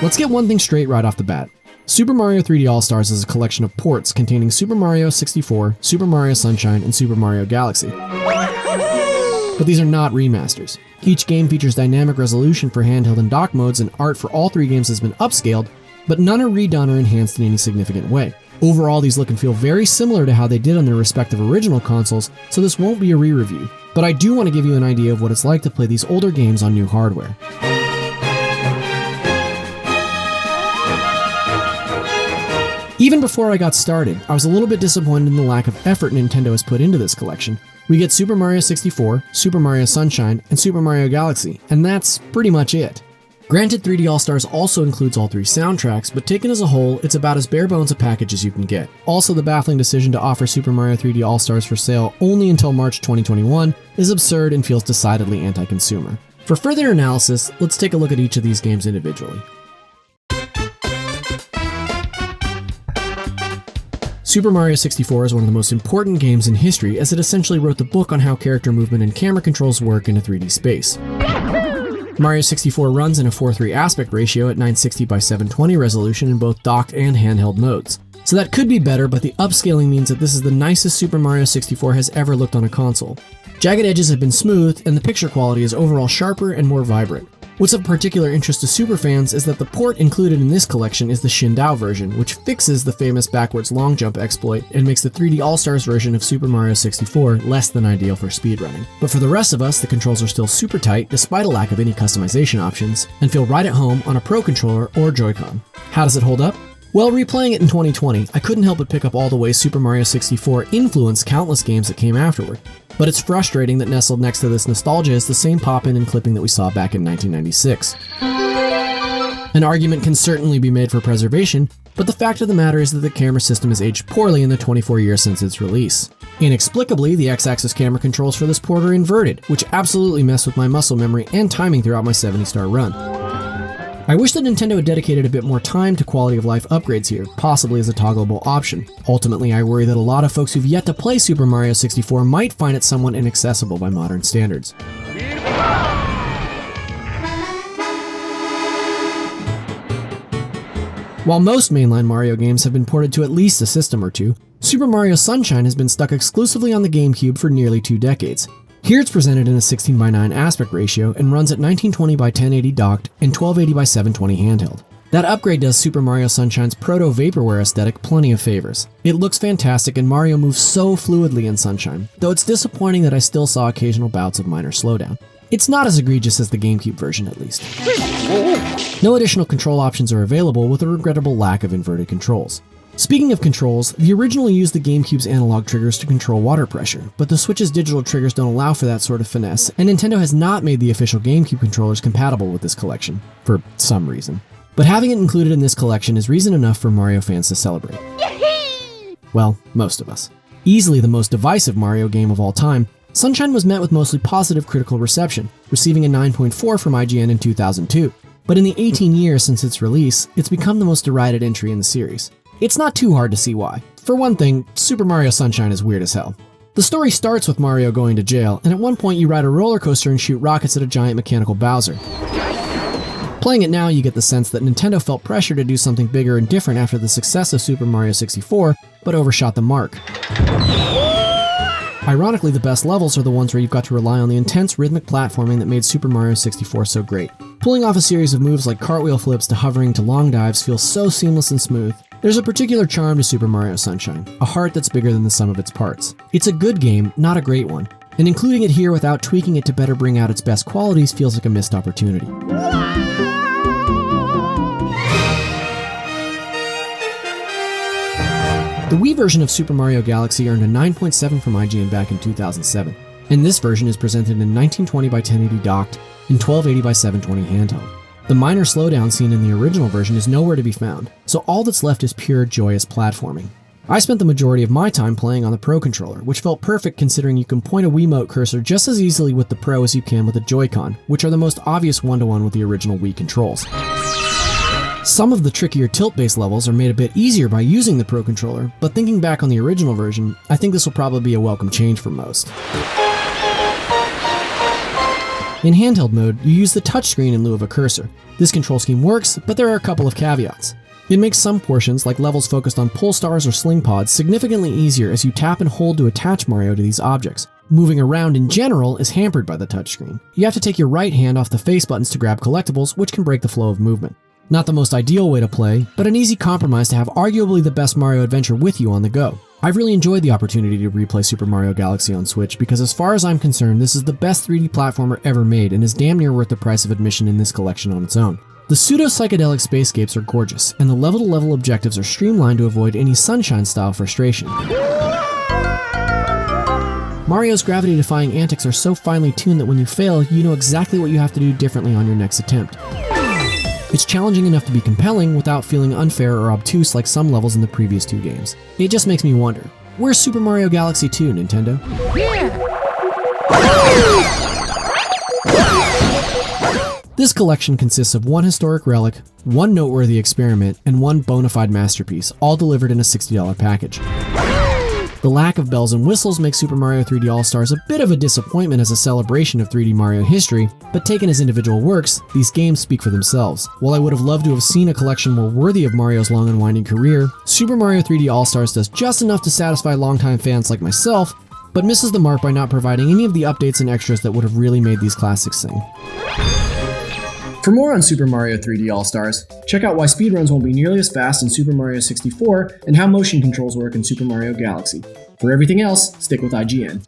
Let's get one thing straight right off the bat. Super Mario 3D All-Stars is a collection of ports containing Super Mario 64, Super Mario Sunshine, and Super Mario Galaxy. But these are not remasters. Each game features dynamic resolution for handheld and dock modes, and art for all three games has been upscaled, but none are redone or enhanced in any significant way. Overall, these look and feel very similar to how they did on their respective original consoles, so this won't be a re-review. But I do want to give you an idea of what it's like to play these older games on new hardware. Even before I got started, I was a little bit disappointed in the lack of effort Nintendo has put into this collection. We get Super Mario 64, Super Mario Sunshine, and Super Mario Galaxy, and that's pretty much it. Granted, 3D All-Stars also includes all three soundtracks, but taken as a whole, it's about as bare bones a package as you can get. Also, the baffling decision to offer Super Mario 3D All-Stars for sale only until March 2021 is absurd and feels decidedly anti-consumer. For further analysis, let's take a look at each of these games individually. Super Mario 64 is one of the most important games in history, as it essentially wrote the book on how character movement and camera controls work in a 3D space. Mario 64 runs in a 4:3 aspect ratio at 960 by 720 resolution in both docked and handheld modes. So that could be better, but the upscaling means that this is the nicest Super Mario 64 has ever looked on a console. Jagged edges have been smoothed, and the picture quality is overall sharper and more vibrant. What's of particular interest to superfans is that the port included in this collection is the Shindao version, which fixes the famous backwards long jump exploit and makes the 3D All-Stars version of Super Mario 64 less than ideal for speedrunning. But for the rest of us, the controls are still super tight despite a lack of any customization options, and feel right at home on a Pro Controller or Joy-Con. How does it hold up? Well, replaying it in 2020, I couldn't help but pick up all the ways Super Mario 64 influenced countless games that came afterward. But it's frustrating that nestled next to this nostalgia is the same pop-in and clipping that we saw back in 1996. An argument can certainly be made for preservation, but the fact of the matter is that the camera system has aged poorly in the 24 years since its release. Inexplicably, the X-axis camera controls for this port are inverted, which absolutely messed with my muscle memory and timing throughout my 70-star run. I wish that Nintendo had dedicated a bit more time to quality of life upgrades here, possibly as a toggleable option. Ultimately, I worry that a lot of folks who've yet to play Super Mario 64 might find it somewhat inaccessible by modern standards. While most mainline Mario games have been ported to at least a system or two, Super Mario Sunshine has been stuck exclusively on the GameCube for nearly 2 decades. Here it's presented in a 16:9 aspect ratio and runs at 1920 by 1080 docked and 1280 by 720 handheld. That upgrade does Super Mario Sunshine's proto-vaporware aesthetic plenty of favors. It looks fantastic and Mario moves so fluidly in Sunshine, though it's disappointing that I still saw occasional bouts of minor slowdown. It's not as egregious as the GameCube version, at least. No additional control options are available, with a regrettable lack of inverted controls. Speaking of controls, the original used the GameCube's analog triggers to control water pressure, but the Switch's digital triggers don't allow for that sort of finesse, and Nintendo has not made the official GameCube controllers compatible with this collection, for some reason. But having it included in this collection is reason enough for Mario fans to celebrate. Well, most of us. Easily the most divisive Mario game of all time, Sunshine was met with mostly positive critical reception, receiving a 9.4 from IGN in 2002. But in the 18 years since its release, it's become the most derided entry in the series. It's not too hard to see why. For one thing, Super Mario Sunshine is weird as hell. The story starts with Mario going to jail, and at one point you ride a roller coaster and shoot rockets at a giant mechanical Bowser. Playing it now, you get the sense that Nintendo felt pressure to do something bigger and different after the success of Super Mario 64, but overshot the mark. Ironically, the best levels are the ones where you've got to rely on the intense rhythmic platforming that made Super Mario 64 so great. Pulling off a series of moves like cartwheel flips to hovering to long dives feels so seamless and smooth. There's a particular charm to Super Mario Sunshine, a heart that's bigger than the sum of its parts. It's a good game, not a great one, and including it here without tweaking it to better bring out its best qualities feels like a missed opportunity. The Wii version of Super Mario Galaxy earned a 9.7 from IGN back in 2007, and this version is presented in 1920 by 1080 docked and 1280 by 720 handheld. The minor slowdown seen in the original version is nowhere to be found, so all that's left is pure joyous platforming. I spent the majority of my time playing on the Pro Controller, which felt perfect considering you can point a Wiimote cursor just as easily with the Pro as you can with a Joy-Con, which are the most obvious one-to-one with the original Wii controls. Some of the trickier tilt-based levels are made a bit easier by using the Pro Controller, but thinking back on the original version, I think this will probably be a welcome change for most. In handheld mode, you use the touchscreen in lieu of a cursor. This control scheme works, but there are a couple of caveats. It makes some portions, like levels focused on pull stars or sling pods, significantly easier as you tap and hold to attach Mario to these objects. Moving around in general is hampered by the touchscreen. You have to take your right hand off the face buttons to grab collectibles, which can break the flow of movement. Not the most ideal way to play, but an easy compromise to have arguably the best Mario adventure with you on the go. I've really enjoyed the opportunity to replay Super Mario Galaxy on Switch because as far as I'm concerned, this is the best 3D platformer ever made and is damn near worth the price of admission in this collection on its own. The pseudo-psychedelic spacescapes are gorgeous, and the level-to-level objectives are streamlined to avoid any Sunshine-style frustration. Mario's gravity-defying antics are so finely tuned that when you fail, you know exactly what you have to do differently on your next attempt. It's challenging enough to be compelling without feeling unfair or obtuse like some levels in the previous two games. It just makes me wonder, where's Super Mario Galaxy 2, Nintendo? This collection consists of one historic relic, one noteworthy experiment, and one bona fide masterpiece, all delivered in a $60 package. The lack of bells and whistles makes Super Mario 3D All-Stars a bit of a disappointment as a celebration of 3D Mario history, but taken as individual works, these games speak for themselves. While I would have loved to have seen a collection more worthy of Mario's long and winding career, Super Mario 3D All-Stars does just enough to satisfy longtime fans like myself, but misses the mark by not providing any of the updates and extras that would have really made these classics sing. For more on Super Mario 3D All-Stars, check out why speedruns won't be nearly as fast in Super Mario 64 and how motion controls work in Super Mario Galaxy. For everything else, stick with IGN.